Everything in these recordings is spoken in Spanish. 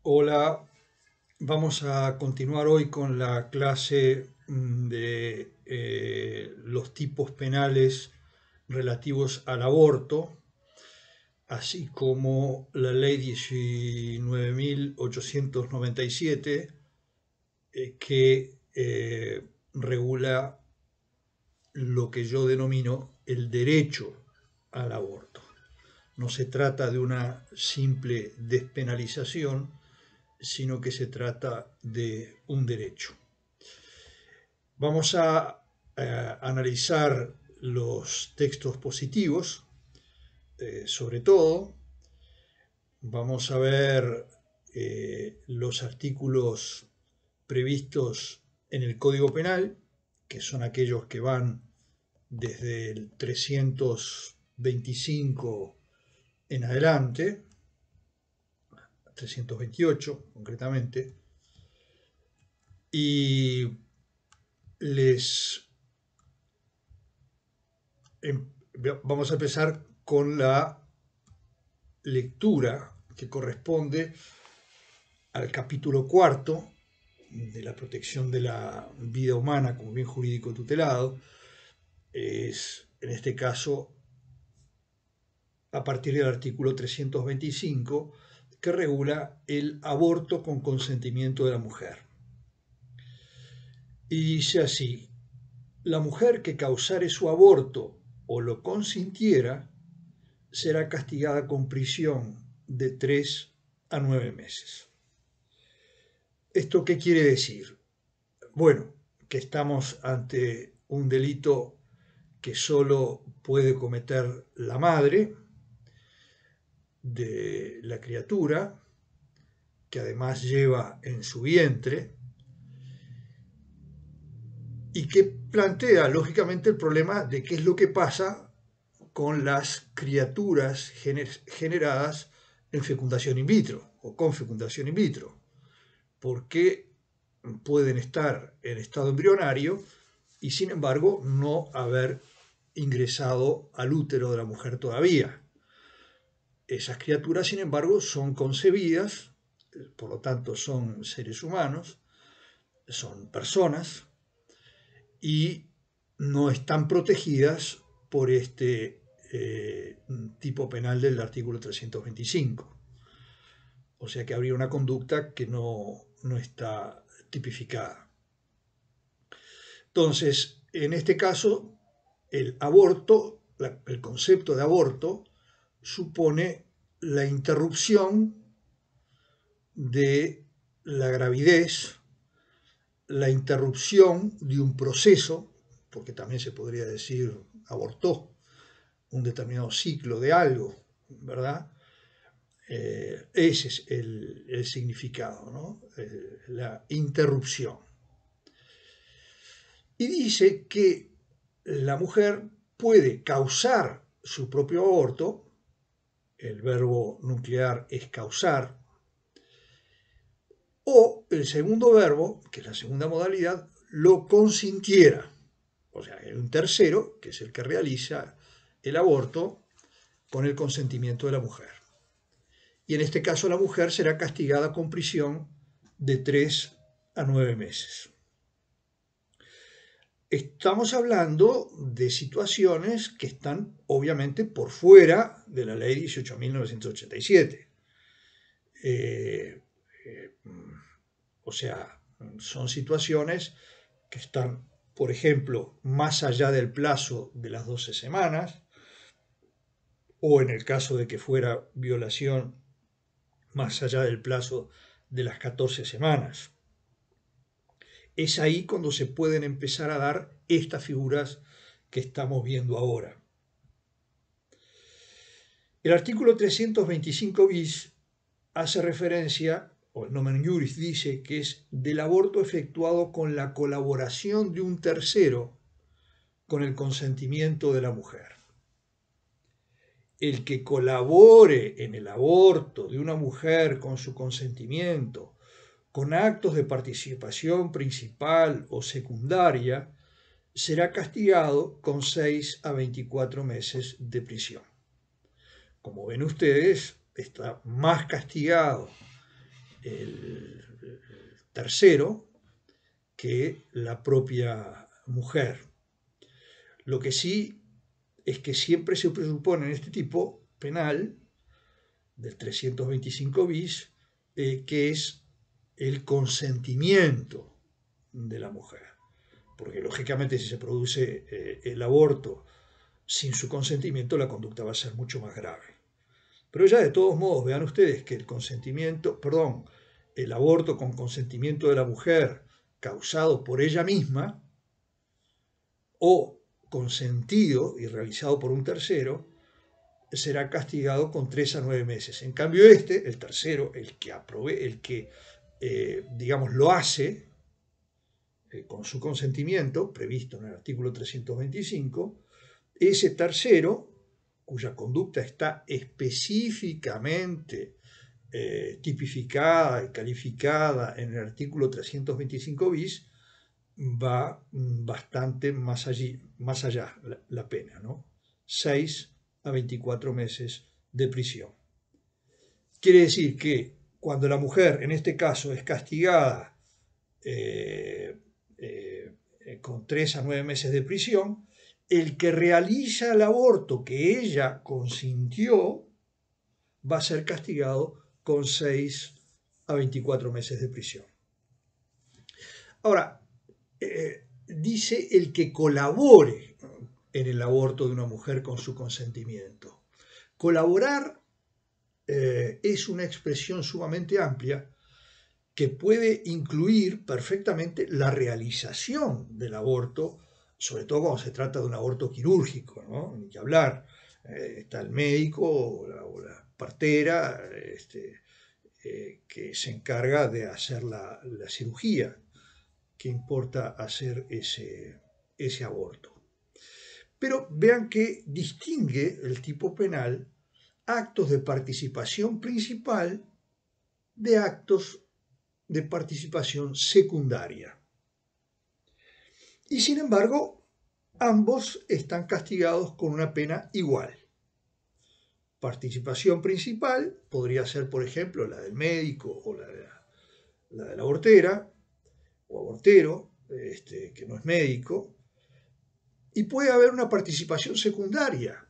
Hola, vamos a continuar hoy con la clase de los tipos penales relativos al aborto, así como la ley 19.897 que regula lo que yo denomino el derecho al aborto. No se trata de una simple despenalización, sino que se trata de un derecho. Vamos a analizar los textos positivos, sobre todo. Vamos a ver los artículos previstos en el Código Penal, que son aquellos que van desde el 325 en adelante, 328 concretamente, y les vamos a empezar con la lectura que corresponde al capítulo cuarto de la protección de la vida humana como bien jurídico tutelado. Es, en este caso, a partir del artículo 325, que regula el aborto con consentimiento de la mujer. Y dice así: la mujer que causare su aborto o lo consintiera será castigada con prisión de 3 a 9 meses. ¿Esto qué quiere decir? Bueno, que estamos ante un delito que solo puede cometer la madre de la criatura, que además lleva en su vientre, y que plantea lógicamente el problema de qué es lo que pasa con las criaturas generadas en fecundación in vitro o con fecundación in vitro, porque pueden estar en estado embrionario y sin embargo no haber ingresado al útero de la mujer todavía. Esas criaturas, sin embargo, son concebidas, por lo tanto son seres humanos, son personas y no están protegidas por este tipo penal del artículo 325. O sea que habría una conducta que no está tipificada. Entonces, en este caso, el aborto, el concepto de aborto, supone la interrupción de la gravidez, la interrupción de un proceso, porque también se podría decir abortó un determinado ciclo de algo, ¿verdad? Ese es el significado, ¿no? La interrupción. Y dice que la mujer puede causar su propio aborto, el verbo nuclear es causar, o el segundo verbo, que es la segunda modalidad, lo consintiera. O sea, hay un tercero, que es el que realiza el aborto con el consentimiento de la mujer. Y en este caso la mujer será castigada con prisión de 3 a 9 meses. Estamos hablando de situaciones que están obviamente por fuera de la ley 18.987. O sea, son situaciones que están, por ejemplo, más allá del plazo de las 12 semanas, o en el caso de que fuera violación, más allá del plazo de las 14 semanas. Es ahí cuando se pueden empezar a dar estas figuras que estamos viendo ahora. El artículo 325 bis hace referencia, o el nomen juris dice, que es del aborto efectuado con la colaboración de un tercero con el consentimiento de la mujer. El que colabore en el aborto de una mujer con su consentimiento, con actos de participación principal o secundaria, será castigado con 6 a 24 meses de prisión. Como ven ustedes, está más castigado el tercero que la propia mujer. Lo que sí es que siempre se presupone en este tipo penal del 325 bis que es el consentimiento de la mujer. Porque lógicamente si se produce el aborto sin su consentimiento, la conducta va a ser mucho más grave. Pero ya de todos modos, vean ustedes que el aborto con consentimiento de la mujer causado por ella misma o consentido y realizado por un tercero, será castigado con 3 a 9 meses. En cambio el tercero, el que digamos, lo hace con su consentimiento, previsto en el artículo 325, ese tercero, cuya conducta está específicamente tipificada y calificada en el artículo 325 bis, va bastante más allá la pena, ¿no? 6 a 24 meses de prisión. Quiere decir que cuando la mujer, en este caso, es castigada con 3 a 9 meses de prisión, el que realiza el aborto que ella consintió va a ser castigado con 6 a 24 meses de prisión. Ahora, dice el que colabore en el aborto de una mujer con su consentimiento. Colaborar es una expresión sumamente amplia que puede incluir perfectamente la realización del aborto, sobre todo cuando se trata de un aborto quirúrgico, ¿no? Ni que hablar. Está el médico o la partera que se encarga de hacer la cirugía que importa hacer ese aborto. Pero vean que distingue el tipo penal actos de participación principal de actos de participación secundaria. Y sin embargo, ambos están castigados con una pena igual. Participación principal podría ser, por ejemplo, la del médico o la de la abortera o abortero, que no es médico, y puede haber una participación secundaria,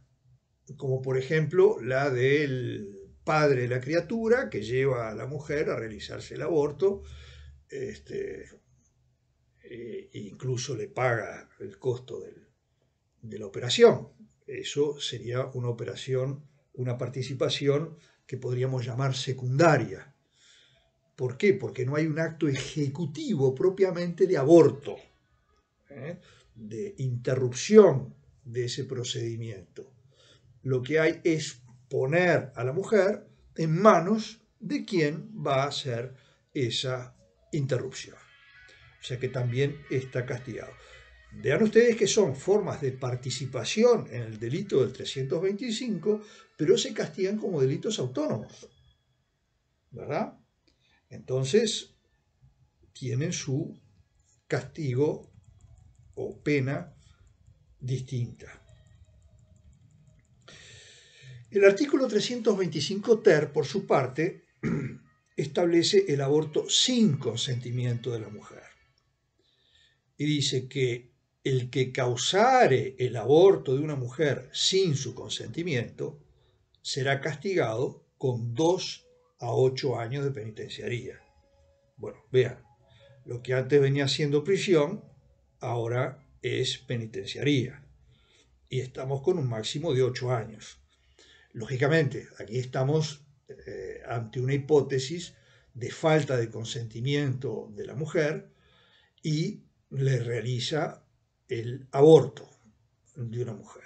como por ejemplo la del padre de la criatura que lleva a la mujer a realizarse el aborto, incluso le paga el costo de la operación. Eso sería una operación, una participación que podríamos llamar secundaria. ¿Por qué? Porque no hay un acto ejecutivo propiamente de aborto, de interrupción de ese procedimiento. Lo que hay es poner a la mujer en manos de quien va a hacer esa interrupción. O sea que también está castigado. Vean ustedes que son formas de participación en el delito del 325, pero se castigan como delitos autónomos, ¿verdad? Entonces, tienen su castigo o pena distinta. El artículo 325 ter, por su parte, establece el aborto sin consentimiento de la mujer. Y dice que el que causare el aborto de una mujer sin su consentimiento será castigado con 2 a 8 años de penitenciaría. Bueno, vean, lo que antes venía siendo prisión, ahora es penitenciaría. Y estamos con un máximo de 8 años. Lógicamente, aquí estamos ante una hipótesis de falta de consentimiento de la mujer y le realiza el aborto de una mujer.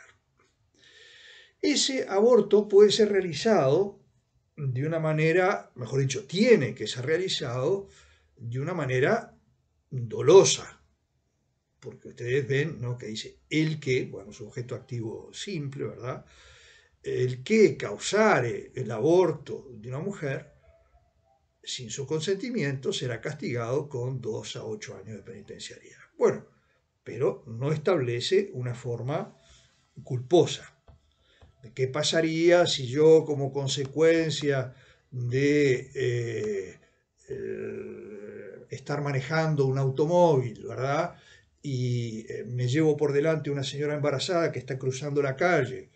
Ese aborto puede ser realizado de una manera, mejor dicho, tiene que ser realizado de una manera dolosa, porque ustedes ven, ¿no?, que dice el que, bueno, sujeto activo simple, ¿verdad? El que causare el aborto de una mujer sin su consentimiento será castigado con 2 a 8 años de penitenciaría. Bueno, pero no establece una forma culposa. ¿Qué pasaría si yo, como consecuencia de estar manejando un automóvil, ¿verdad? Y me llevo por delante una señora embarazada que está cruzando la calle,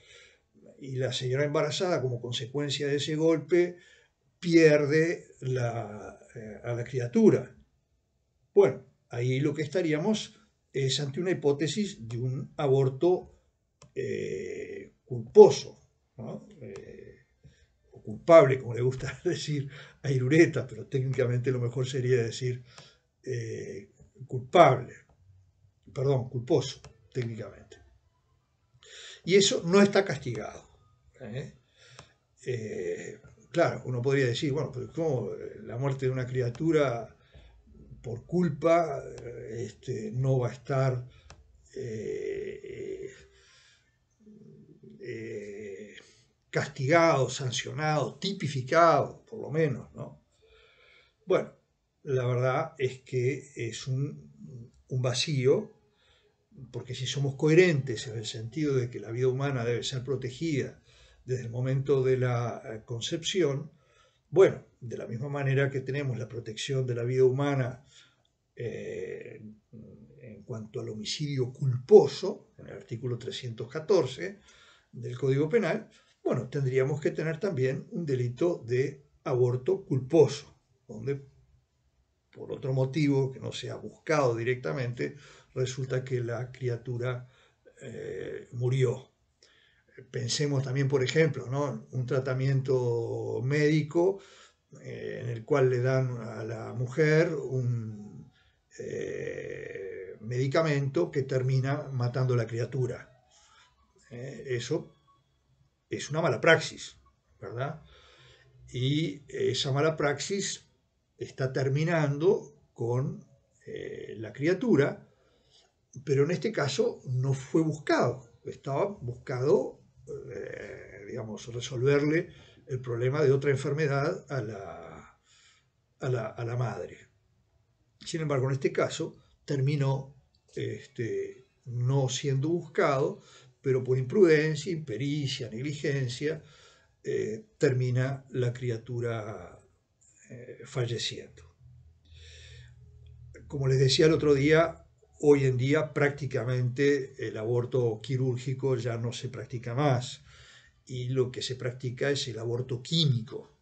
y la señora embarazada, como consecuencia de ese golpe, pierde a la criatura. Bueno, ahí lo que estaríamos es ante una hipótesis de un aborto culposo, ¿no? O culpable, como le gusta decir a Irureta, pero técnicamente lo mejor sería decir culpable, perdón, culposo, técnicamente. Y eso no está castigado. ¿eh? Claro, uno podría decir, bueno, pero ¿cómo la muerte de una criatura por culpa no va a estar eh, eh, castigado, sancionado, tipificado, por lo menos, ¿no? Bueno, la verdad es que es un vacío, porque si somos coherentes en el sentido de que la vida humana debe ser protegida desde el momento de la concepción, bueno, de la misma manera que tenemos la protección de la vida humana en cuanto al homicidio culposo, en el artículo 314 del Código Penal, bueno, tendríamos que tener también un delito de aborto culposo, donde por otro motivo que no sea buscado directamente, resulta que la criatura murió. Pensemos también, por ejemplo, ¿no? Un tratamiento médico en el cual le dan a la mujer un medicamento que termina matando a la criatura. Eso es una mala praxis, ¿verdad? Y esa mala praxis está terminando con la criatura, pero en este caso no fue buscado, estaba buscado, digamos, resolverle el problema de otra enfermedad a la madre. Sin embargo, en este caso terminó no siendo buscado, pero por imprudencia, impericia, negligencia, termina la criatura falleciendo. Como les decía el otro día, hoy en día prácticamente el aborto quirúrgico ya no se practica más, y lo que se practica es el aborto químico.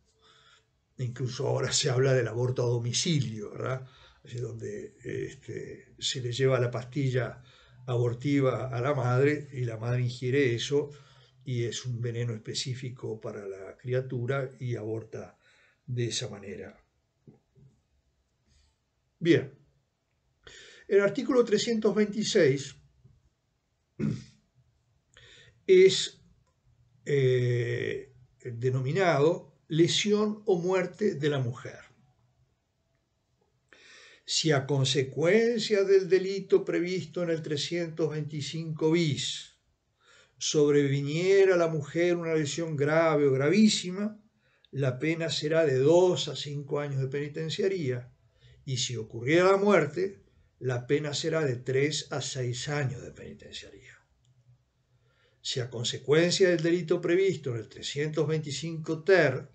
Incluso ahora se habla del aborto a domicilio, ¿verdad? Es donde se le lleva la pastilla abortiva a la madre y la madre ingiere eso, y es un veneno específico para la criatura y aborta de esa manera. Bien, el artículo 326 es denominado lesión o muerte de la mujer. Si a consecuencia del delito previsto en el 325 bis sobreviniera a la mujer una lesión grave o gravísima, la pena será de 2 a 5 años de penitenciaría, y si ocurriera la muerte, la pena será de 3 a 6 años de penitenciaría. Si a consecuencia del delito previsto en el 325 ter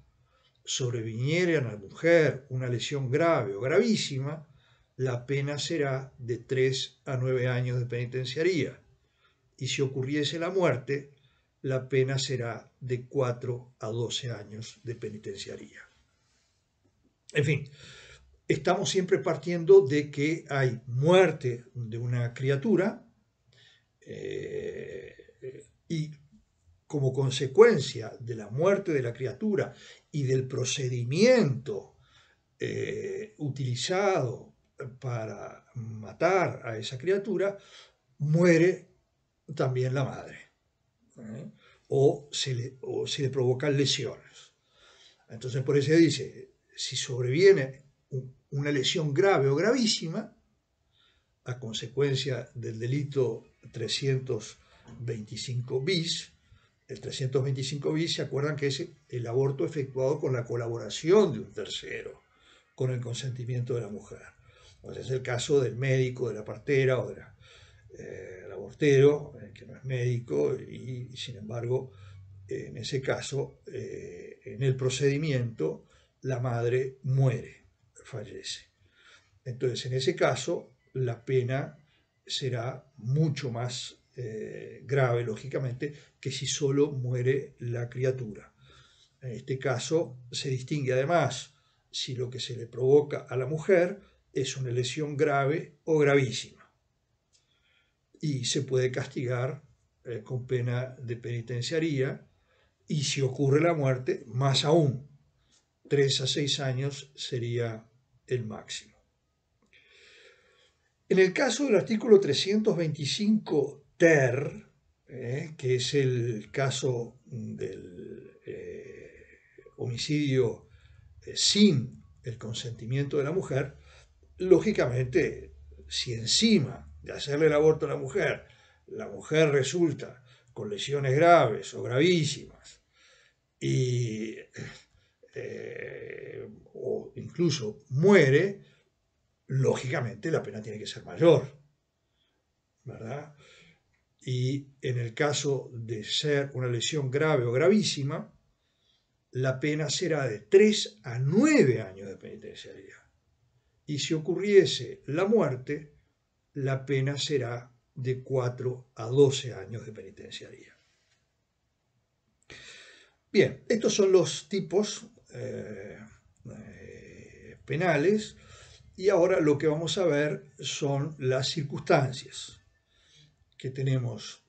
sobreviniera a la mujer una lesión grave o gravísima, la pena será de 3 a 9 años de penitenciaría, y si ocurriese la muerte, la pena será de 4 a 12 años de penitenciaría. En fin, estamos siempre partiendo de que hay muerte de una criatura y como consecuencia de la muerte de la criatura y del procedimiento utilizado para matar a esa criatura, muere también la madre, o se le provocan lesiones. Entonces, por eso dice, si sobreviene una lesión grave o gravísima a consecuencia del delito 325 bis, el 325 bis, ¿se acuerdan que es el aborto efectuado con la colaboración de un tercero, con el consentimiento de la mujer? Entonces es el caso del médico, de la partera o del abortero, que no es médico, y sin embargo, en ese caso, en el procedimiento, la madre muere, fallece. Entonces, en ese caso, la pena será mucho más grave, lógicamente, que si solo muere la criatura. En este caso, se distingue además si lo que se le provoca a la mujer es una lesión grave o gravísima. Y se puede castigar con pena de penitenciaría, y si ocurre la muerte, más aún, 3 a 6 años sería el máximo. En el caso del artículo 325 ter, que es el caso del homicidio sin el consentimiento de la mujer, lógicamente, si encima de hacerle el aborto a la mujer resulta con lesiones graves o gravísimas y o incluso muere, lógicamente la pena tiene que ser mayor, ¿verdad? Y en el caso de ser una lesión grave o gravísima, la pena será de 3 a 9 años de penitenciaría. Y si ocurriese la muerte, la pena será de 4 a 12 años de penitenciaría. Bien, estos son los tipos penales, y ahora lo que vamos a ver son las circunstancias, que tenemos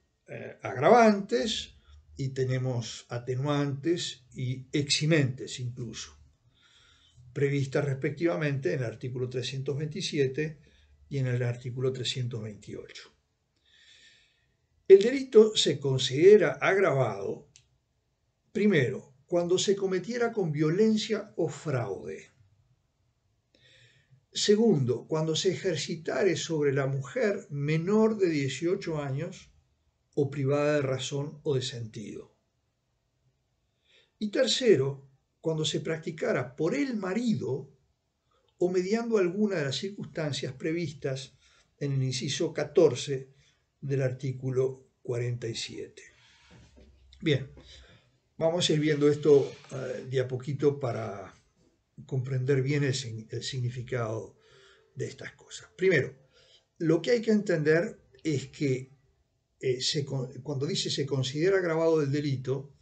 agravantes y tenemos atenuantes y eximentes incluso, previstas respectivamente en el artículo 327 y en el artículo 328. El delito se considera agravado, primero, cuando se cometiera con violencia o fraude. Segundo, cuando se ejercitare sobre la mujer menor de 18 años o privada de razón o de sentido. Y tercero, cuando se practicara por el marido o mediando alguna de las circunstancias previstas en el inciso 14 del artículo 47. Bien, vamos a ir viendo esto de a poquito para comprender bien el significado de estas cosas. Primero, lo que hay que entender es que cuando dice se considera agravado el delito,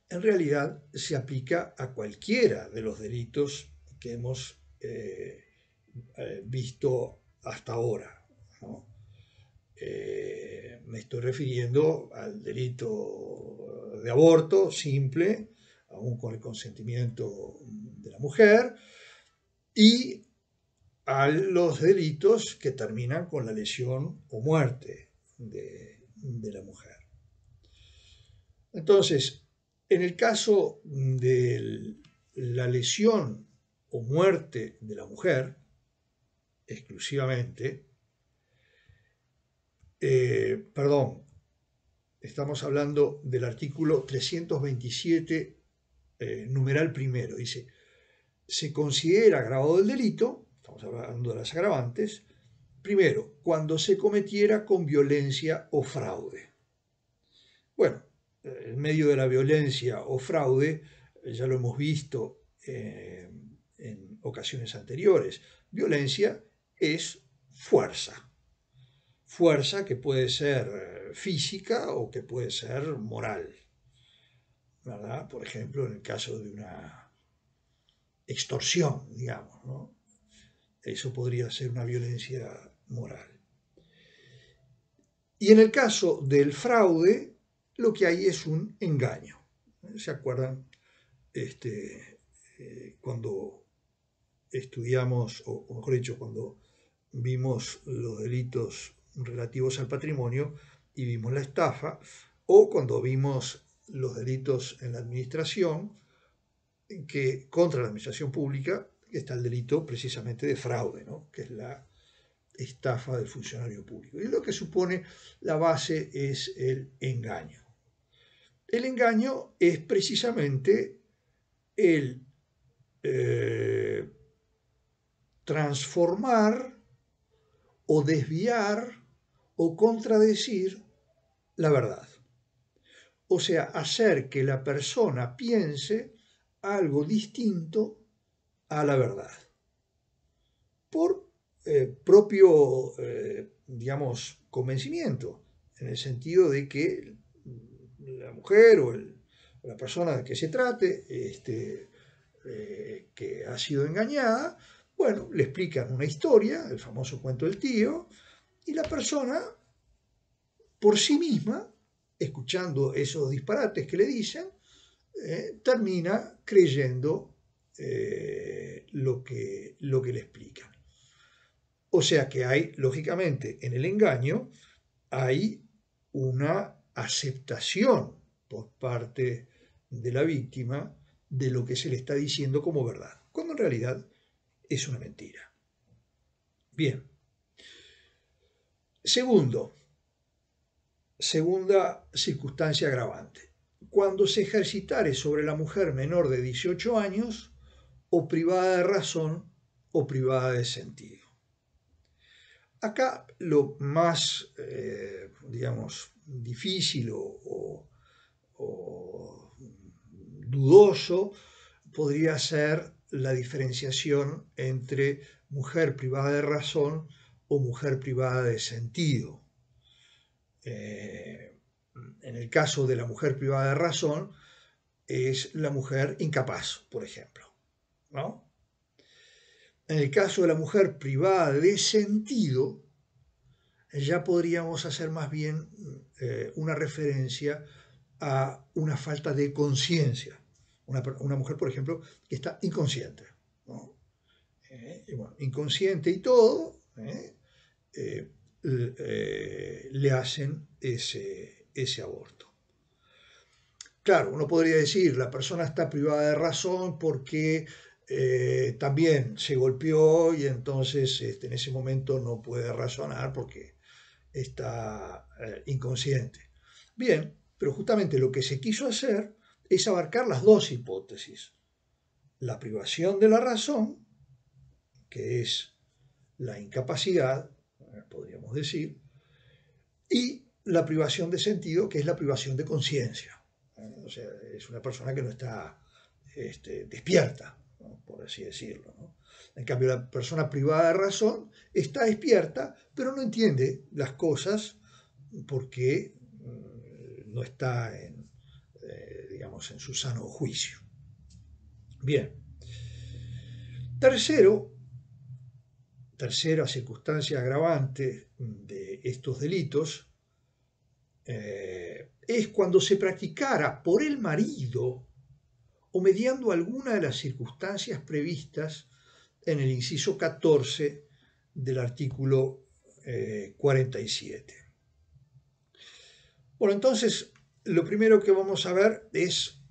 en realidad se aplica a cualquiera de los delitos que hemos visto hasta ahora, ¿no? Me estoy refiriendo al delito de aborto simple, aún con el consentimiento de la mujer, y a los delitos que terminan con la lesión o muerte de la mujer. Entonces, en el caso de la lesión o muerte de la mujer, exclusivamente, estamos hablando del artículo 327, numeral primero, dice, se considera agravado el delito, estamos hablando de las agravantes, primero, cuando se cometiera con violencia o fraude. Bueno, en medio de la violencia o fraude, ya lo hemos visto en ocasiones anteriores, violencia es fuerza. Fuerza que puede ser física o que puede ser moral, ¿verdad? Por ejemplo, en el caso de una extorsión, digamos, ¿no? Eso podría ser una violencia moral. Y en el caso del fraude, lo que hay es un engaño. ¿Se acuerdan? Cuando estudiamos, o mejor dicho, cuando vimos los delitos relativos al patrimonio y vimos la estafa, o cuando vimos los delitos en la administración, que contra la administración pública está el delito precisamente de fraude, ¿no? Que es la estafa del funcionario público. Y lo que supone la base es el engaño. El engaño es precisamente el transformar o desviar o contradecir la verdad. O sea, hacer que la persona piense algo distinto a la verdad. por propio, digamos, convencimiento, en el sentido de que la mujer o la persona de que se trate, que ha sido engañada, bueno, le explican una historia, el famoso cuento del tío, y la persona, por sí misma, escuchando esos disparates que le dicen, termina creyendo lo que le explican. O sea que hay, lógicamente, en el engaño, hay una aceptación por parte de la víctima de lo que se le está diciendo como verdad, cuando en realidad es una mentira. Bien. Segunda circunstancia agravante. Cuando se ejercitare sobre la mujer menor de 18 años o privada de razón o privada de sentido. Acá lo más, digamos, difícil o dudoso podría ser la diferenciación entre mujer privada de razón o mujer privada de sentido. En el caso de la mujer privada de razón, es la mujer incapaz, por ejemplo, ¿no? En el caso de la mujer privada de sentido, ya podríamos hacer más bien una referencia a una falta de conciencia. Una mujer, por ejemplo, que está inconsciente, ¿no? Y bueno, inconsciente y todo, le hacen ese aborto. Claro, uno podría decir, la persona está privada de razón porque también se golpeó y entonces en ese momento no puede razonar porque está inconsciente. Bien, pero justamente lo que se quiso hacer es abarcar las dos hipótesis. La privación de la razón, que es la incapacidad, podríamos decir, y la privación de sentido, que es la privación de conciencia. O sea, es una persona que no está despierta, ¿no? Por así decirlo, ¿no? En cambio, la persona privada de razón está despierta, pero no entiende las cosas porque no está digamos, en su sano juicio. Bien. Tercera circunstancia agravante de estos delitos es cuando se practicara por el marido o mediando alguna de las circunstancias previstas en el inciso 14 del artículo 47. Bueno, entonces, lo primero que vamos a ver es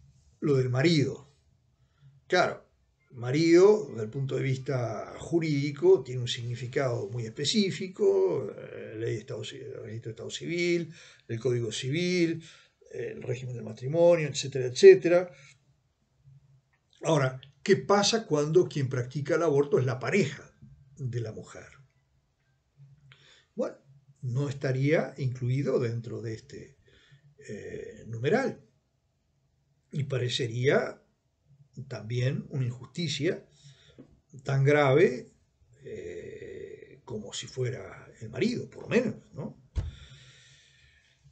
lo del marido. Claro, marido, desde el punto de vista jurídico, tiene un significado muy específico, ley de Estado, registro de Estado Civil, el Código Civil, el régimen del matrimonio, etcétera, etcétera. Ahora, ¿qué pasa cuando quien practica el aborto es la pareja de la mujer? Bueno, no estaría incluido dentro de este numeral y parecería también una injusticia tan grave como si fuera el marido, por lo menos, ¿no?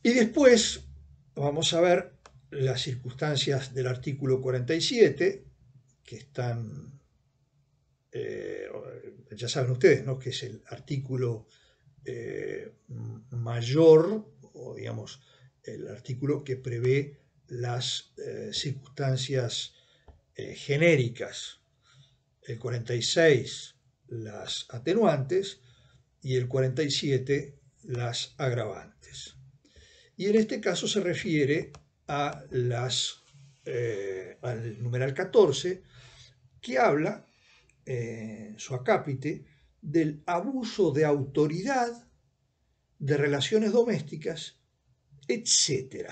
Y después vamos a ver las circunstancias del artículo 47, que están, ya saben ustedes, ¿no? Que es el artículo mayor, o digamos, el artículo que prevé las circunstancias genéricas. El 46 las atenuantes y el 47 las agravantes. Y en este caso se refiere a al numeral 14, que habla en su acápite del abuso de autoridad, de relaciones domésticas, etc.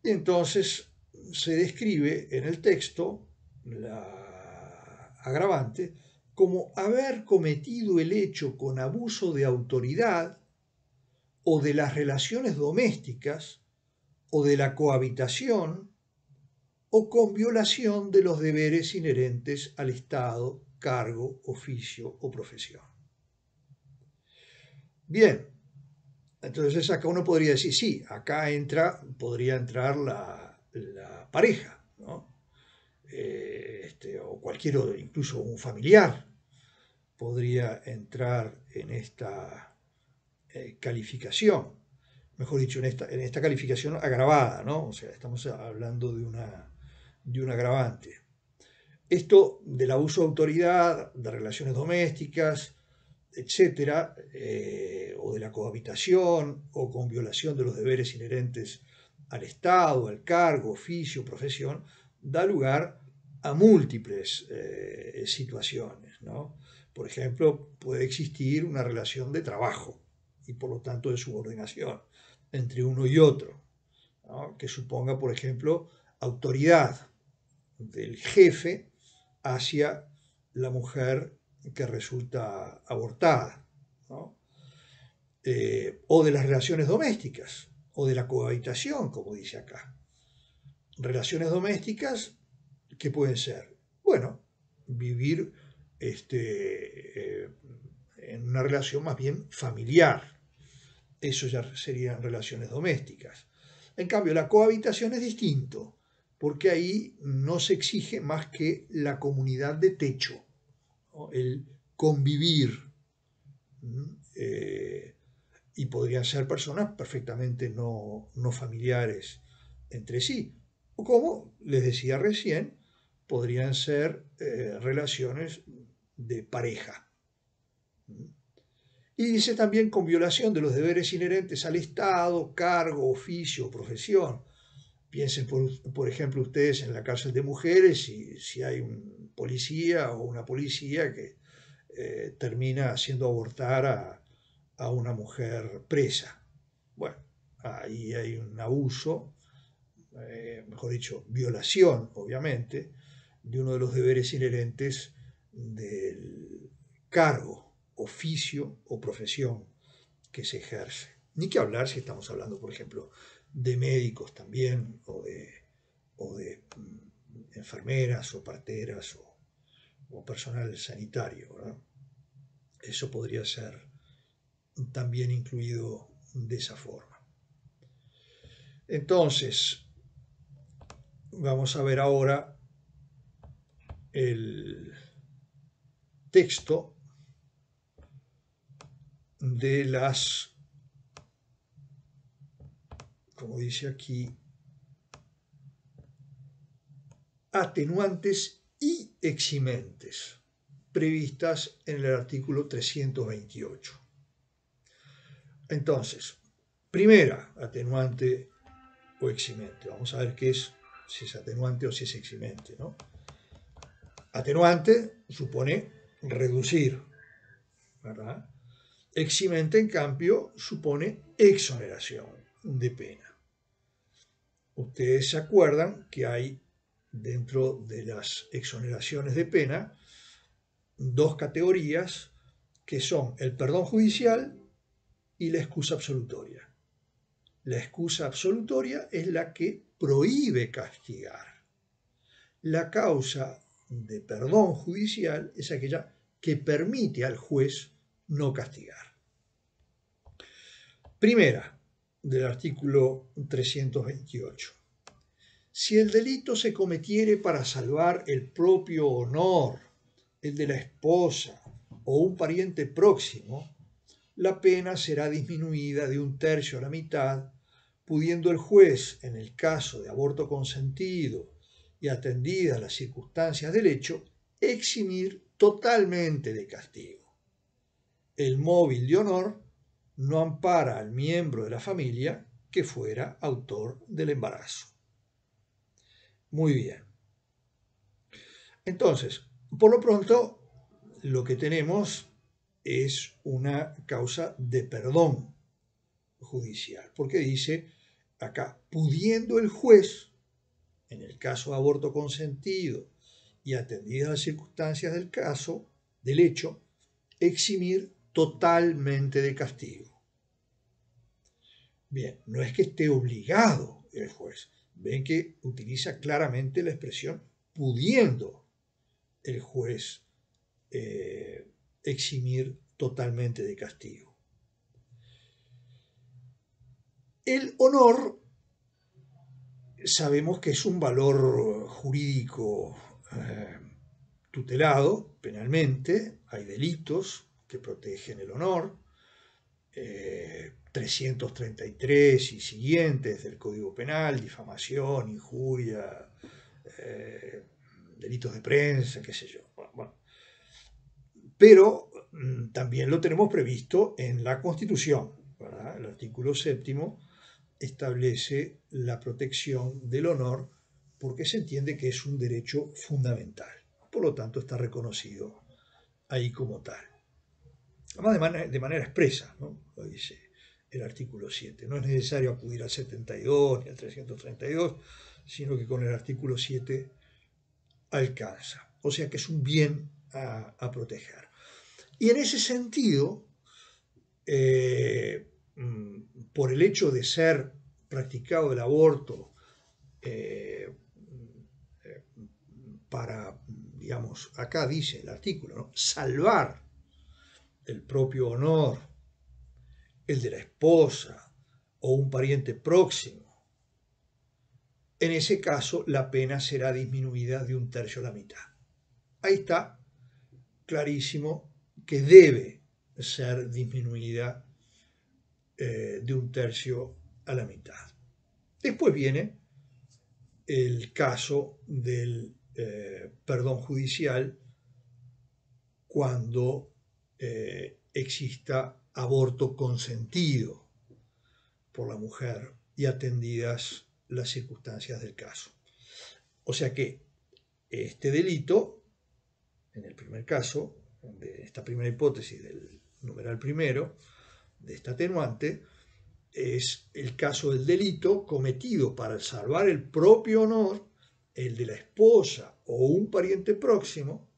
Y entonces se describe en el texto la agravante como haber cometido el hecho con abuso de autoridad o de las relaciones domésticas o de la cohabitación o con violación de los deberes inherentes al Estado cargo, oficio o profesión. Bien, entonces acá uno podría decir, sí, acá podría entrar la pareja, ¿no? O cualquier otro, incluso un familiar podría entrar en esta calificación, mejor dicho, en esta calificación agravada, ¿no? O sea, estamos hablando de un agravante. Esto del abuso de autoridad, de relaciones domésticas, etcétera, o de la cohabitación, o con violación de los deberes inherentes al Estado, al cargo, oficio, profesión, da lugar a múltiples situaciones, ¿no? Por ejemplo, puede existir una relación de trabajo y por lo tanto de subordinación entre uno y otro, ¿no? Que suponga, por ejemplo, autoridad del jefe hacia la mujer que resulta abortada, ¿no? O de las relaciones domésticas, o de la cohabitación, como dice acá. Relaciones domésticas, ¿qué pueden ser? Bueno, vivir en una relación más bien familiar. Eso ya serían relaciones domésticas. En cambio, la cohabitación es distinto, porque ahí no se exige más que la comunidad de techo, ¿no? El convivir. Y podrían ser personas perfectamente no familiares entre sí. O como les decía recién, podrían ser relaciones de pareja. Y dice también con violación de los deberes inherentes al Estado, cargo, oficio, profesión. Piensen, por ejemplo, ustedes en la cárcel de mujeres, si hay un policía o una policía que termina haciendo abortar a una mujer presa. Bueno, ahí hay un abuso, mejor dicho, violación, obviamente, de uno de los deberes inherentes del cargo, oficio o profesión que se ejerce. Ni que hablar si estamos hablando, por ejemplo, de médicos también, o de enfermeras o parteras o personal sanitario, ¿verdad? Eso podría ser también incluido de esa forma. Entonces, vamos a ver ahora el texto de las, como dice aquí, atenuantes y eximentes previstas en el artículo 328. Entonces, primera atenuante o eximente. Vamos a ver qué es, si es atenuante o si es eximente, ¿no? Atenuante supone reducir, ¿verdad? Eximente, en cambio, supone exoneración de pena. Ustedes se acuerdan que hay dentro de las exoneraciones de pena dos categorías que son el perdón judicial y la excusa absolutoria. La excusa absolutoria es la que prohíbe castigar. La causa de perdón judicial es aquella que permite al juez no castigar. Primera, del artículo 328. Si el delito se cometiere para salvar el propio honor, el de la esposa o un pariente próximo, la pena será disminuida de 1/3 a la mitad, pudiendo el juez, en el caso de aborto consentido y atendidas las circunstancias del hecho, eximir totalmente de castigo. El móvil de honor no ampara al miembro de la familia que fuera autor del embarazo. Muy bien. Entonces, por lo pronto, lo que tenemos es una causa de perdón judicial, porque dice acá, pudiendo el juez, en el caso de aborto consentido y atendidas las circunstancias del caso, del hecho, eximir totalmente de castigo. Bien, no es que esté obligado el juez, ven que utiliza claramente la expresión pudiendo el juez eximir totalmente de castigo. El honor sabemos que es un valor jurídico tutelado penalmente, hay delitos que protegen el honor, 333 y siguientes del Código Penal, difamación, injuria, delitos de prensa, qué sé yo. Bueno, pero también lo tenemos previsto en la Constitución, ¿verdad? El artículo 7 establece la protección del honor porque se entiende que es un derecho fundamental. Por lo tanto, está reconocido ahí como tal. Además, de manera expresa, ¿no? Lo dice el artículo 7. No es necesario acudir al 72 ni al 332, sino que con el artículo 7 alcanza. O sea que es un bien a proteger. Y en ese sentido, por el hecho de ser practicado el aborto para, digamos, acá dice el artículo, ¿no? Salvar el propio honor, el de la esposa o un pariente próximo, en ese caso la pena será disminuida de 1/3 a la mitad. Ahí está clarísimo que debe ser disminuida de 1/3 a la mitad. Después viene el caso del perdón judicial cuando exista aborto consentido por la mujer y atendidas las circunstancias del caso. O sea que este delito, en el primer caso, de esta primera hipótesis del numeral primero, de esta atenuante, es el caso del delito cometido para salvar el propio honor, el de la esposa o un pariente próximo,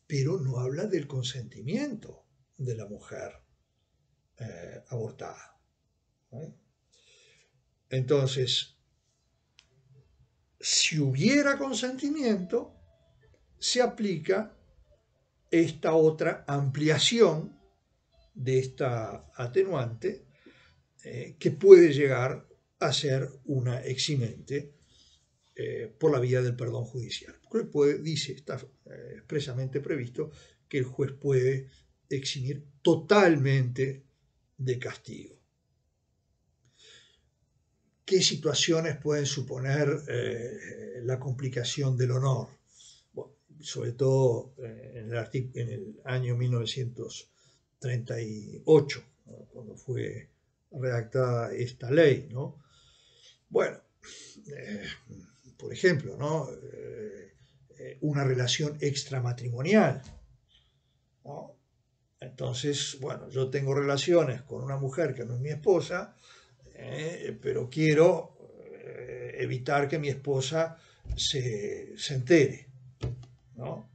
pero no habla del consentimiento de la mujer abortada. Entonces, si hubiera consentimiento, se aplica esta otra ampliación de esta atenuante que puede llegar a ser una eximente por la vía del perdón judicial. Dice, está expresamente previsto que el juez puede eximir totalmente de castigo. ¿Qué situaciones pueden suponer la complicación del honor? Bueno, sobre todo en el año 1938, ¿no? Cuando fue redactada esta ley, ¿no? Bueno, por ejemplo, ¿no? Una relación extramatrimonial, ¿no? Entonces, bueno, yo tengo relaciones con una mujer que no es mi esposa, pero quiero evitar que mi esposa se entere, ¿no?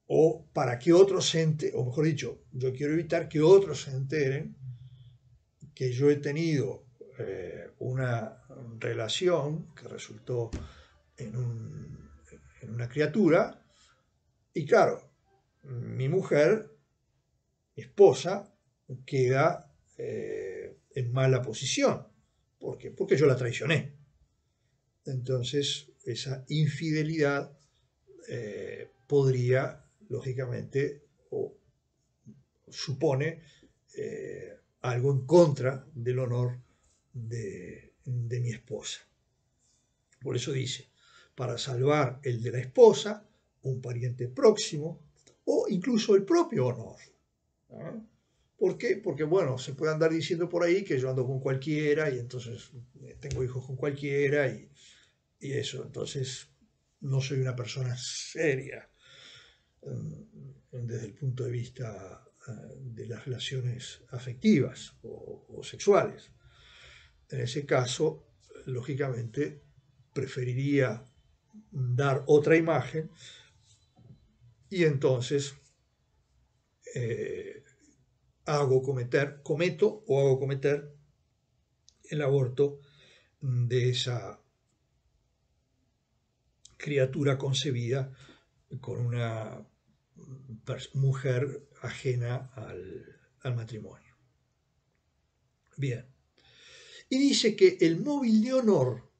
O para que otros se enteren, o mejor dicho, yo quiero evitar que otros se enteren que yo he tenido una relación que resultó en una criatura, y claro, mi mujer, mi esposa, queda en mala posición. ¿Por qué? Porque yo la traicioné. Entonces, esa infidelidad podría, lógicamente, o supone algo en contra del honor de mi esposa. Por eso dice, para salvar el de la esposa, un pariente próximo o incluso el propio honor. ¿No? ¿Por qué? Porque, bueno, se puede andar diciendo por ahí que yo ando con cualquiera y entonces tengo hijos con cualquiera y eso. Entonces, no soy una persona seria desde el punto de vista de las relaciones afectivas o sexuales. En ese caso, lógicamente, preferiría dar otra imagen y entonces cometo o hago cometer el aborto de esa criatura concebida con una mujer ajena al matrimonio. Bien. Y dice que el móvil de honor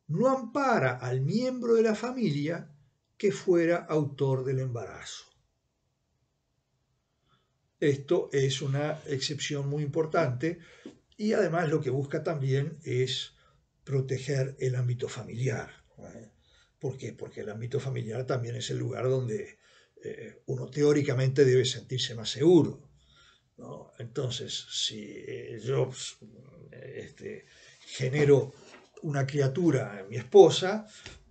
no ampara al miembro de la familia que fuera autor del embarazo. Esto es una excepción muy importante y además lo que busca también es proteger el ámbito familiar. ¿Por qué? Porque el ámbito familiar también es el lugar donde uno teóricamente debe sentirse más seguro, ¿no? Entonces, si yo genero una criatura en mi esposa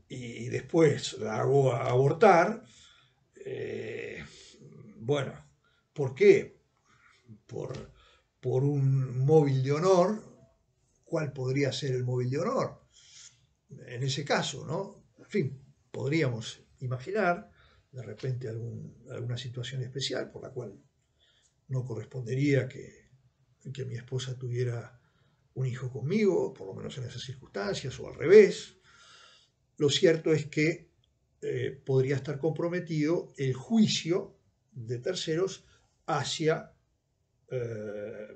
y después la hago abortar, eh, bueno, ¿por qué? Por, por un móvil de honor. ¿Cuál podría ser el móvil de honor? En ese caso, ¿no? En fin, podríamos imaginar de repente alguna situación especial por la cual no correspondería que mi esposa tuviera un hijo conmigo, por lo menos en esas circunstancias, o al revés. Lo cierto es que podría estar comprometido el juicio de terceros hacia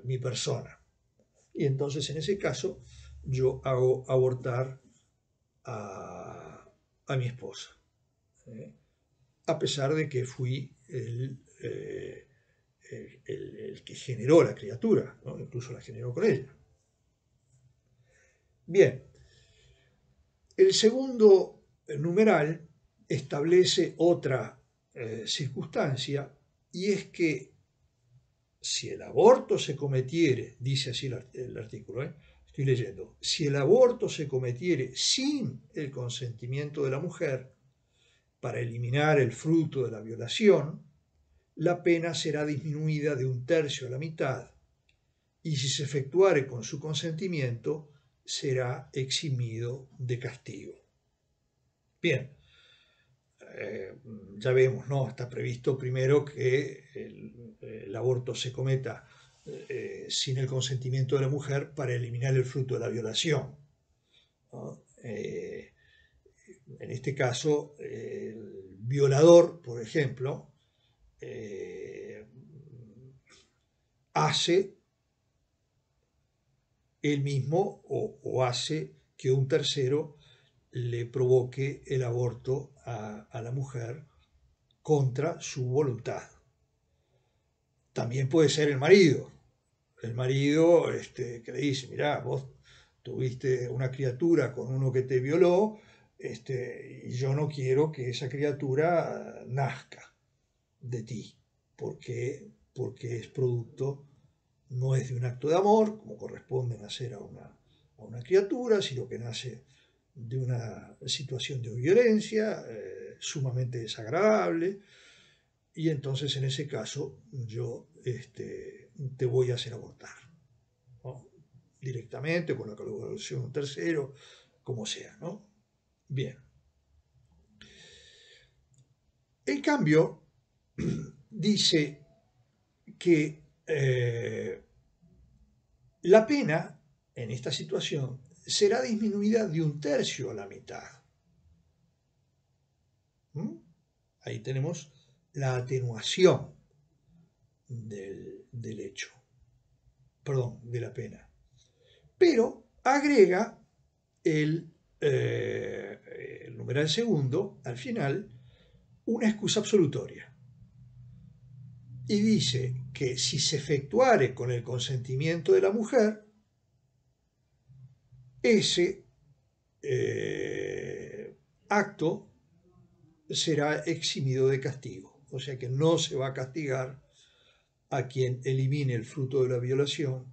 mi persona. Y entonces en ese caso yo hago abortar a mi esposa, ¿eh? A pesar de que fui el que generó la criatura, ¿no? Incluso la generó con ella. Bien, el segundo numeral establece otra circunstancia y es que si el aborto se cometiere, dice así el artículo, estoy leyendo, si el aborto se cometiere sin el consentimiento de la mujer para eliminar el fruto de la violación, la pena será disminuida de 1/3 a la mitad y si se efectuare con su consentimiento será eximido de castigo. Bien, ya vemos, ¿no? Está previsto primero que el aborto se cometa sin el consentimiento de la mujer para eliminar el fruto de la violación, ¿no? En este caso, el violador, por ejemplo, hace él mismo o hace que un tercero le provoque el aborto a la mujer contra su voluntad. También puede ser el marido. El marido que le dice, mirá, vos tuviste una criatura con uno que te violó, y yo no quiero que esa criatura nazca de ti, porque es producto, no es de un acto de amor, como corresponde nacer a una criatura, sino que nace de una situación de violencia sumamente desagradable, y entonces en ese caso yo te voy a hacer abortar, ¿no? Directamente, con la colaboración de un tercero, como sea, ¿no? Bien. En cambio, dice que la pena en esta situación será disminuida de 1/3 a la mitad. ¿Mm? Ahí tenemos la atenuación del hecho, perdón, de la pena. Pero agrega el numeral segundo, al final, una excusa absolutoria. Y dice que si se efectuare con el consentimiento de la mujer, ese acto será eximido de castigo. O sea que no se va a castigar a quien elimine el fruto de la violación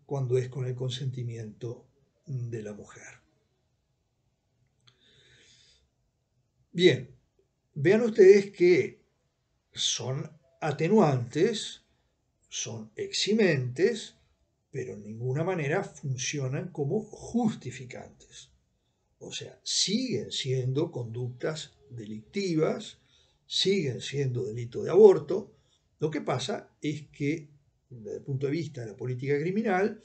cuando es con el consentimiento de la mujer. Bien, vean ustedes que son atenuantes, son eximentes, pero en ninguna manera funcionan como justificantes. O sea, siguen siendo conductas delictivas, siguen siendo delito de aborto. Lo que pasa es que, desde el punto de vista de la política criminal,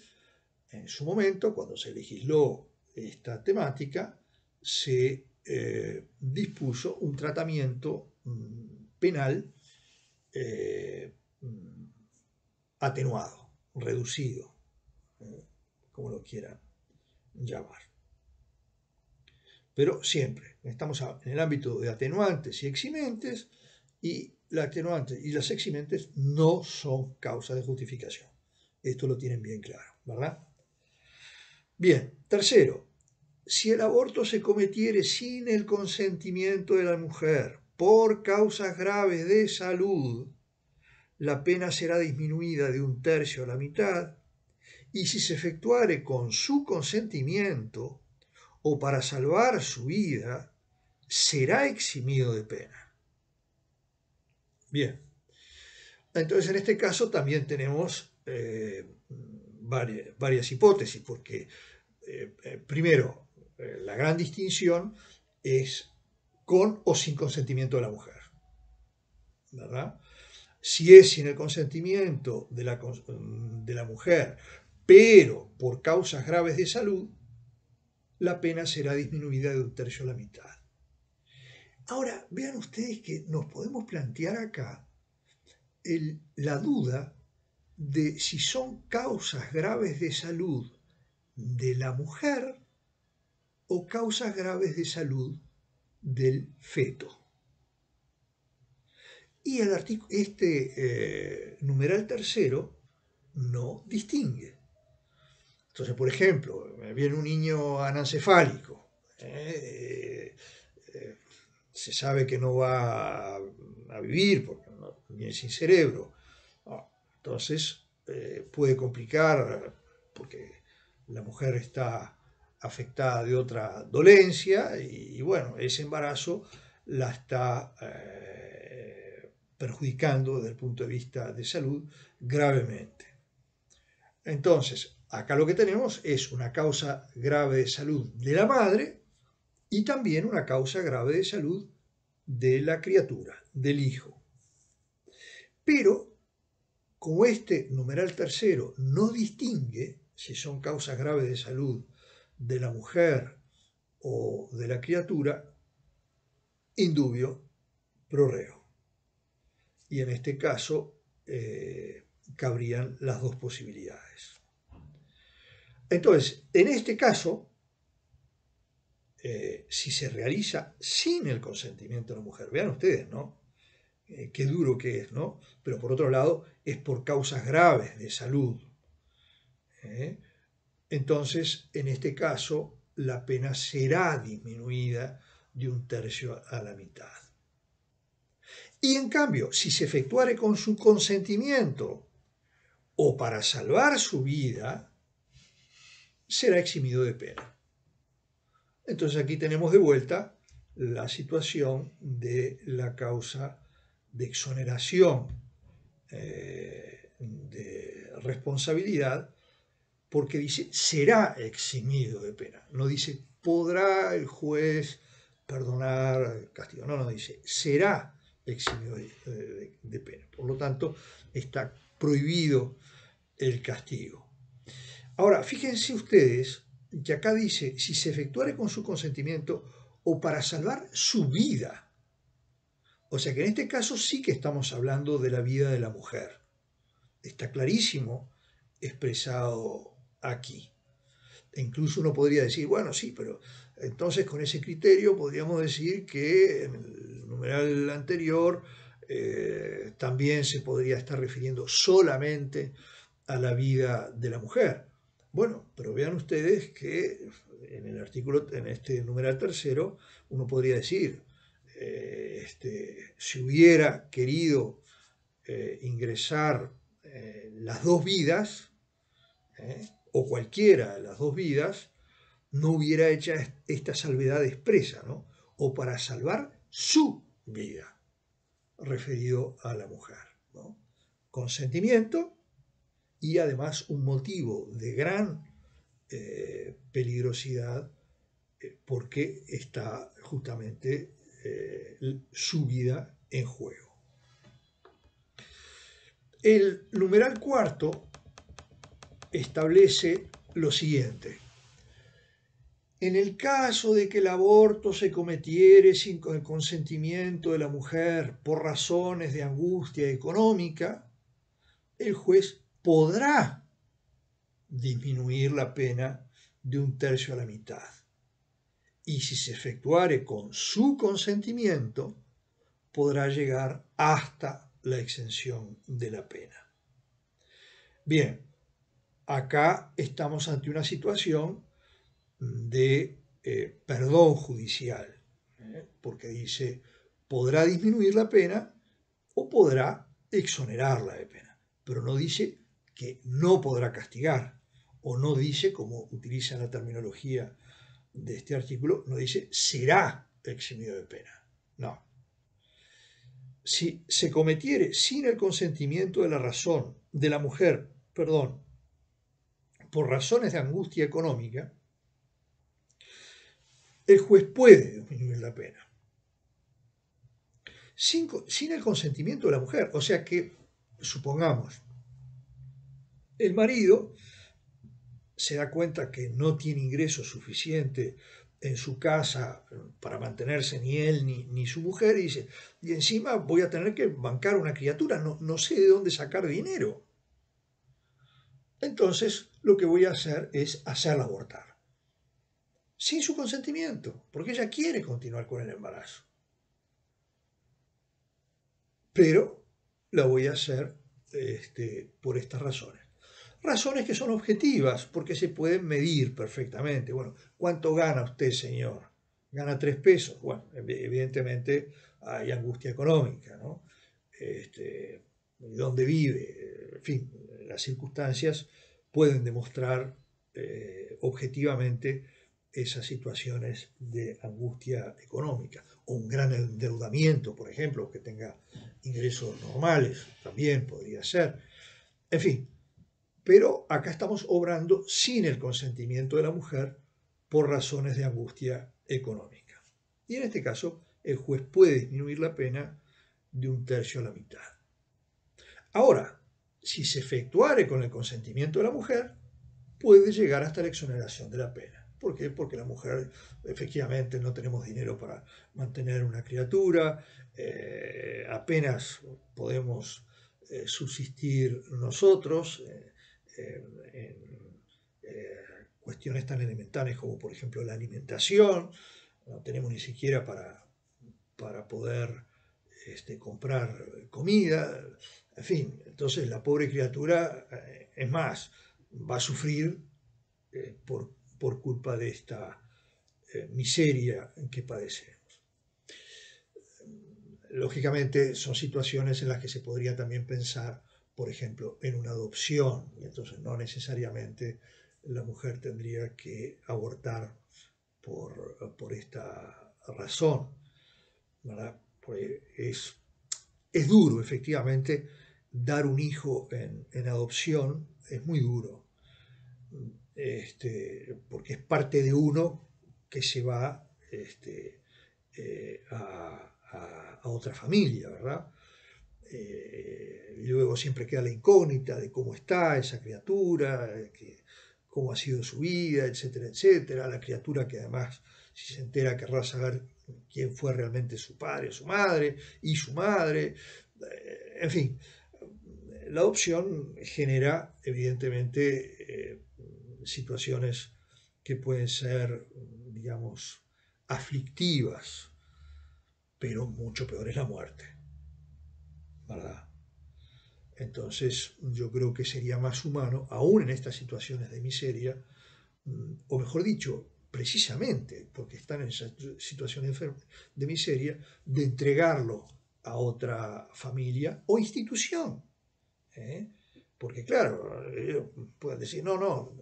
en su momento, cuando se legisló esta temática, se dispuso un tratamiento penal atenuado, reducido, como lo quieran llamar. Pero siempre estamos en el ámbito de atenuantes y eximentes, y la atenuante y las eximentes no son causa de justificación. Esto lo tienen bien claro, ¿verdad? Bien, tercero, si el aborto se cometiere sin el consentimiento de la mujer por causas graves de salud, la pena será disminuida de 1/3 a la mitad, y si se efectuare con su consentimiento o para salvar su vida, será eximido de pena. Bien, entonces en este caso también tenemos varias hipótesis, porque primero, la gran distinción es con o sin consentimiento de la mujer, ¿verdad? Si es sin el consentimiento de la mujer, pero por causas graves de salud, la pena será disminuida de 1/3 a la mitad. Ahora, vean ustedes que nos podemos plantear acá la duda de si son causas graves de salud de la mujer o causas graves de salud del feto. Y este numeral tercero no distingue. Entonces, por ejemplo, viene un niño anencefálico, se sabe que no va a vivir porque viene sin cerebro. Entonces, puede complicar porque la mujer está afectada de otra dolencia y bueno, ese embarazo la está perjudicando desde el punto de vista de salud gravemente. Entonces, acá lo que tenemos es una causa grave de salud de la madre y también una causa grave de salud de la criatura, del hijo. Pero, como este numeral tercero no distingue si son causas graves de salud de la mujer o de la criatura, indubio pro reo. Y en este caso cabrían las dos posibilidades. Entonces, en este caso, si se realiza sin el consentimiento de la mujer, vean ustedes, ¿no? Qué duro que es, ¿no? Pero por otro lado, es por causas graves de salud. Entonces, en este caso, la pena será disminuida de 1/3 a la mitad. Y en cambio, si se efectuare con su consentimiento o para salvar su vida, será eximido de pena. Entonces aquí tenemos de vuelta la situación de la causa de exoneración de responsabilidad, porque dice será eximido de pena, no dice podrá el juez perdonar el castigo, no, dice será eximido de pena. Por lo tanto, está prohibido el castigo. Ahora, fíjense ustedes que acá dice si se efectuare con su consentimiento o para salvar su vida. O sea que en este caso sí que estamos hablando de la vida de la mujer. Está clarísimo expresado aquí. E incluso uno podría decir, bueno, sí, pero entonces con ese criterio podríamos decir que en el numeral anterior también se podría estar refiriendo solamente a la vida de la mujer. Bueno, pero vean ustedes que en el artículo, en este numeral tercero, uno podría decir, si hubiera querido ingresar las dos vidas, o cualquiera de las dos vidas, no hubiera hecho esta salvedad expresa, ¿no? O para salvar su vida, referido a la mujer, ¿no? Consentimiento y además un motivo de gran peligrosidad porque está justamente su vida en juego. El numeral cuarto establece lo siguiente: En el caso de que el aborto se cometiere sin el consentimiento de la mujer por razones de angustia económica, el juez podrá disminuir la pena de 1/3 a la mitad. Y si se efectuare con su consentimiento, podrá llegar hasta la exención de la pena. Bien, acá estamos ante una situación de perdón judicial, porque dice, podrá disminuir la pena o podrá exonerarla de pena, pero no dice que no podrá castigar, o no dice, como utiliza la terminología de este artículo, no dice será eximido de pena. No. Si se cometiere sin el consentimiento de la razón, de la mujer, perdón, por razones de angustia económica, el juez puede disminuir la pena. Sin el consentimiento de la mujer. O sea que, supongamos, el marido se da cuenta que no tiene ingreso suficiente en su casa para mantenerse ni él ni su mujer, y dice, y encima voy a tener que bancar una criatura, no sé de dónde sacar dinero. Entonces lo que voy a hacer es hacerla abortar, sin su consentimiento, porque ella quiere continuar con el embarazo. Pero la voy a hacer por estas razones. Razones que son objetivas, porque se pueden medir perfectamente. Bueno, ¿cuánto gana usted, señor? ¿Gana 3 pesos? Bueno, evidentemente hay angustia económica, ¿no? ¿Dónde vive? En fin, las circunstancias pueden demostrar objetivamente esas situaciones de angustia económica. O un gran endeudamiento, por ejemplo, que tenga ingresos normales, también podría ser. En fin, pero acá estamos obrando sin el consentimiento de la mujer por razones de angustia económica. Y en este caso, el juez puede disminuir la pena de 1/3 a la mitad. Ahora, si se efectuare con el consentimiento de la mujer, puede llegar hasta la exoneración de la pena. ¿Por qué? Porque la mujer, efectivamente, no tenemos dinero para mantener una criatura, apenas podemos subsistir nosotros en cuestiones tan elementales como, por ejemplo, la alimentación. No tenemos ni siquiera para poder comprar comida, en fin. Entonces la pobre criatura, es más, va a sufrir por culpa de esta miseria en que padecemos. Lógicamente son situaciones en las que se podría también pensar, por ejemplo, en una adopción, y entonces no necesariamente la mujer tendría que abortar por esta razón, ¿verdad? Pues es duro, efectivamente, dar un hijo en adopción es muy duro, porque es parte de uno que se va a otra familia, ¿verdad? Y luego siempre queda la incógnita de cómo está esa criatura, cómo ha sido su vida, etcétera, etcétera. La criatura que además, si se entera, querrá saber quién fue realmente su padre o su madre, y su madre. En fin, la adopción genera evidentemente situaciones que pueden ser, digamos, aflictivas, pero mucho peor es la muerte, ¿verdad? Entonces yo creo que sería más humano, aún en estas situaciones de miseria, o mejor dicho, precisamente porque están en esa situación de miseria, de entregarlo a otra familia o institución. ¿Eh? Porque claro, ellos pueden decir, no,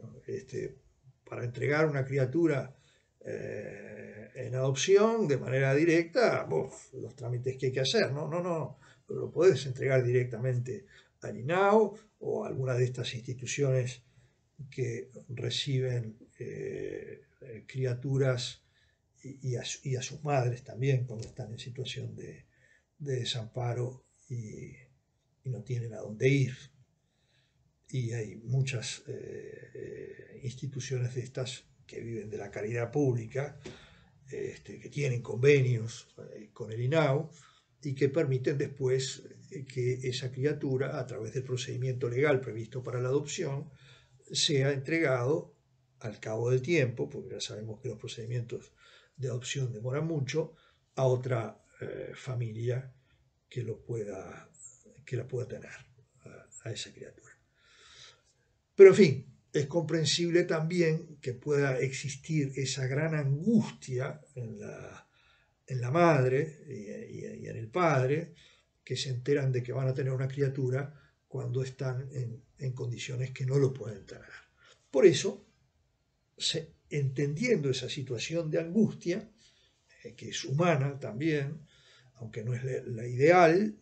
para entregar una criatura en adopción de manera directa, los trámites que hay que hacer, no, pero lo podés entregar directamente al INAO o a alguna de estas instituciones que reciben criaturas y a sus madres también cuando están en situación de desamparo y no tienen a dónde ir. Y hay muchas instituciones de estas que viven de la caridad pública, que tienen convenios con el INAU y que permiten después que esa criatura, a través del procedimiento legal previsto para la adopción, sea entregado al cabo del tiempo, porque ya sabemos que los procedimientos de adopción demoran mucho, a otra familia que la pueda tener a esa criatura. Pero en fin, es comprensible también que pueda existir esa gran angustia en la madre y en el padre, que se enteran de que van a tener una criatura cuando están en condiciones que no lo pueden tener. Por eso, entendiendo esa situación de angustia, que es humana también, aunque no es la ideal,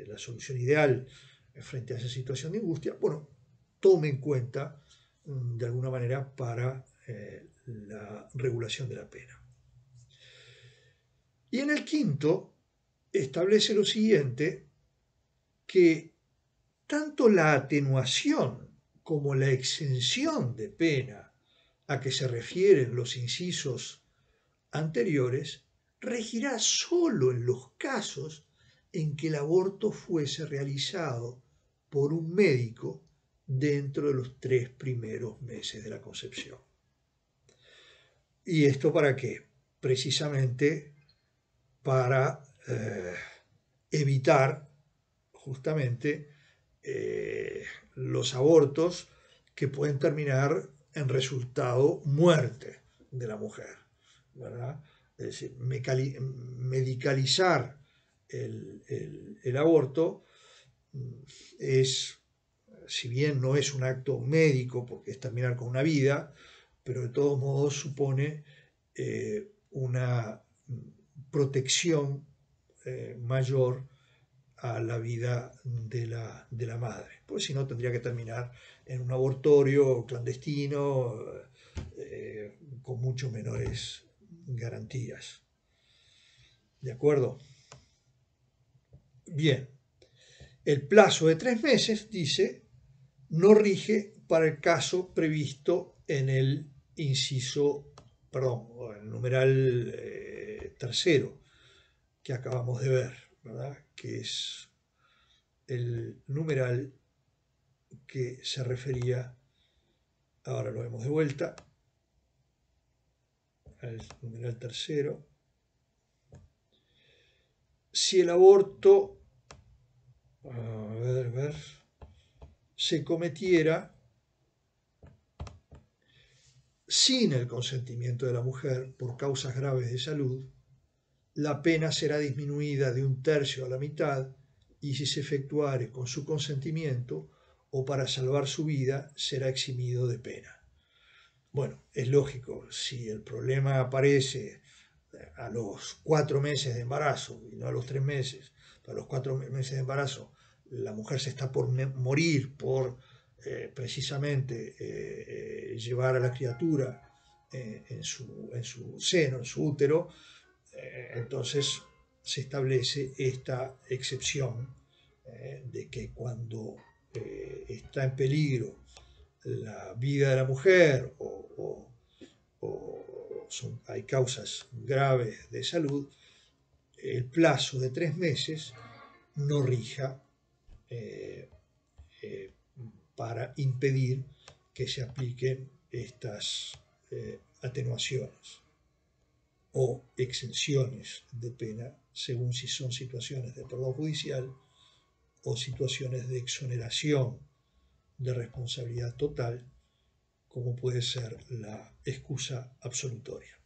la solución ideal frente a esa situación de angustia, bueno, tome en cuenta de alguna manera para la regulación de la pena. Y en el quinto establece lo siguiente, que tanto la atenuación como la exención de pena a que se refieren los incisos anteriores regirá solo en los casos en que el aborto fuese realizado por un médico dentro de los 3 primeros meses de la concepción. ¿Y esto para qué? Precisamente para evitar justamente los abortos que pueden terminar en resultado muerte de la mujer, ¿verdad? Es decir, medicalizar el aborto es, si bien no es un acto médico porque es terminar con una vida, pero de todos modos supone una protección mayor a la vida de la madre, pues si no tendría que terminar en un abortorio clandestino con mucho menores garantías. ¿De acuerdo? Bien, el plazo de 3 meses, dice, no rige para el caso previsto en el el numeral tercero que acabamos de ver, ¿verdad? Que es el numeral que se refería, ahora lo vemos de vuelta, al numeral tercero. Si el aborto, se cometiera sin el consentimiento de la mujer por causas graves de salud, la pena será disminuida de 1/3 a la mitad, y si se efectuare con su consentimiento o para salvar su vida, será eximido de pena. Bueno, es lógico, si el problema aparece a los 4 meses de embarazo y no a los 3 meses, a los 4 meses de embarazo la mujer se está por morir por precisamente llevar a la criatura en su seno, en su útero, entonces se establece esta excepción de que cuando está en peligro la vida de la mujer o hay causas graves de salud, el plazo de 3 meses no rija para impedir que se apliquen estas atenuaciones o exenciones de pena, según si son situaciones de perdón judicial o situaciones de exoneración de responsabilidad total, como puede ser la excusa absolutoria.